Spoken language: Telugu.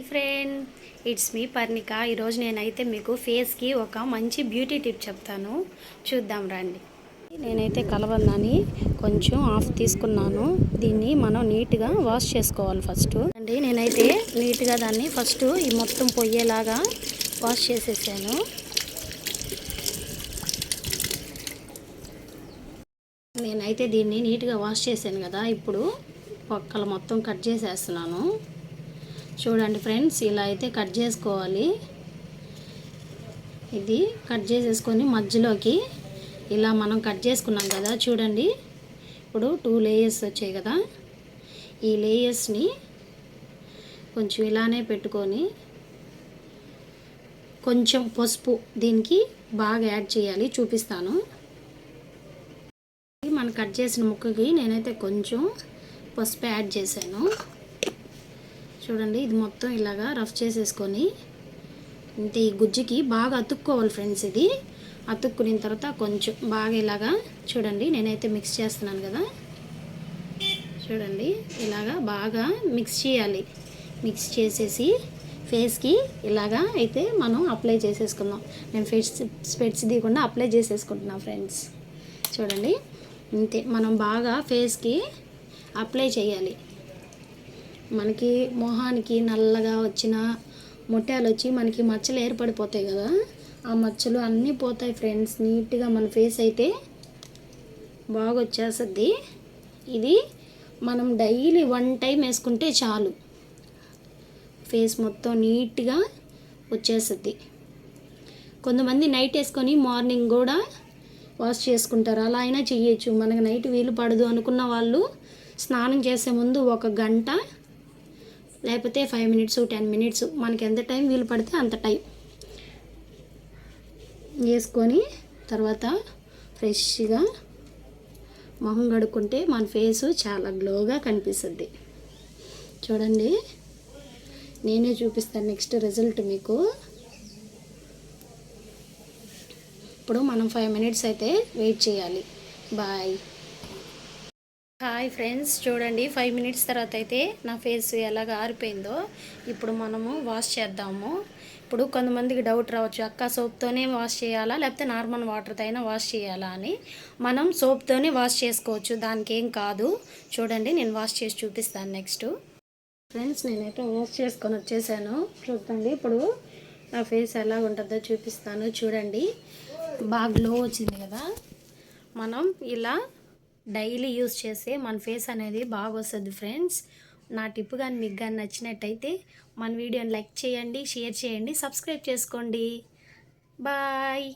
Friend, it's me Parnika. ఈరోజు నేనైతే మీకు ఫేస్కి ఒక మంచి బ్యూటీ టిప్ చెప్తాను, చూద్దాం రండి. నేనైతే కలబందాని కొంచెం ఆఫ్ తీసుకున్నాను. దీన్ని మనం నీట్గా వాష్ చేసుకోవాలి ఫస్ట్ అండి. నేనైతే నీట్గా దాన్ని ఫస్ట్ ఈ మొత్తం పొయ్యేలాగా వాష్ చేసేసాను. నేనైతే దీన్ని నీట్గా వాష్ చేశాను కదా. ఇప్పుడు పక్కలు మొత్తం కట్ చేసేస్తున్నాను. చూడండి ఫ్రెండ్స్, ఇలా అయితే కట్ చేసుకోవాలి. ఇది కట్ చేసేసుకొని మధ్యలోకి ఇలా మనం కట్ చేసుకున్నాం కదా, చూడండి ఇప్పుడు 2 లేయర్స్ వచ్చాయి కదా. ఈ లేయర్స్ని కొంచెం ఇలానే పెట్టుకొని కొంచెం పసుపు దీనికి బాగా యాడ్ చేయాలి, చూపిస్తాను. మనం కట్ చేసిన ముక్కకి నేనైతే కొంచెం పసుపు యాడ్ చేశాను. చూడండి, ఇది మొత్తం ఇలాగా రఫ్ చేసేసుకొని ఇంతే. ఈ గుజ్జుకి బాగా అతుక్కోవాలి ఫ్రెండ్స్. ఇది అతుక్కున్న తర్వాత కొంచెం బాగా ఇలాగా చూడండి, నేనైతే మిక్స్ చేస్తున్నాను కదా. చూడండి, ఇలాగా బాగా మిక్స్ చేయాలి. మిక్స్ చేసేసి ఫేస్కి ఇలాగా అయితే మనం అప్లై చేసేసుకుందాం. నేను స్పెట్స్ తీయకుండా అప్లై చేసేసుకుంటున్నాను ఫ్రెండ్స్. చూడండి, ఇంతే. మనం బాగా ఫేస్కి అప్లై చేయాలి. మనకి మొహానికి నల్లగా వచ్చిన మొట్టాలు వచ్చి మనకి మచ్చలు ఏర్పడిపోతాయి కదా, ఆ మచ్చలు అన్నీ పోతాయి ఫ్రెండ్స్. నీట్గా మన ఫేస్ అయితే బాగా వచ్చేస్తుంది. ఇది మనం డైలీ 1 టైం వేసుకుంటే చాలు, ఫేస్ మొత్తం నీట్గా వచ్చేస్తుంది. కొంతమంది నైట్ వేసుకొని మార్నింగ్ కూడా వాష్ చేసుకుంటారు, అలా అయినా చేయొచ్చు. మనకు నైట్ వీలు పడదు అనుకున్న వాళ్ళు స్నానం చేసే ముందు 1 గంట లేకపోతే 5 మినిట్స్ 10 మినిట్స్ మనకి ఎంత టైం వీలు పడితే అంత టైం వేసుకొని తర్వాత ఫ్రెష్గా మొహం కడుక్కుంటే మన ఫేసు చాలా గ్లోగా కనిపిస్తుంది. చూడండి, నేనే చూపిస్తాను నెక్స్ట్ రిజల్ట్ మీకు. ఇప్పుడు మనం 5 మినిట్స్ అయితే వెయిట్ చేయాలి. బాయ్. హాయ్ ఫ్రెండ్స్, చూడండి 5 మినిట్స్ తర్వాత అయితే నా ఫేస్ ఎలాగ ఆరిపోయిందో. ఇప్పుడు మనము వాష్ చేద్దాము. ఇప్పుడు కొంతమందికి డౌట్ రావచ్చు, అక్క సోప్తోనే వాష్ చేయాలా లేకపోతే నార్మల్ వాటర్తో అయినా వాష్ చేయాలా అని. మనం సోప్తోనే వాష్ చేసుకోవచ్చు, దానికి ఏం కాదు. చూడండి, నేను వాష్ చేసి చూపిస్తాను నెక్స్ట్. ఫ్రెండ్స్, నేనైతే వాష్ చేసుకొని వచ్చేసాను. చూడండి, ఇప్పుడు నా ఫేస్ ఎలా ఉంటుందో చూపిస్తాను. చూడండి, బాగా గ్లో వచ్చింది కదా. మనం ఇలా డైలీ యూస్ చేస్తే మన ఫేస్ అనేది బాగా వస్తుంది ఫ్రెండ్స్. నా టిప్ కానీ మీకు కానీ నచ్చినట్టయితే మన వీడియోని లైక్ చేయండి, షేర్ చేయండి, సబ్స్క్రైబ్ చేసుకోండి. బాయ్.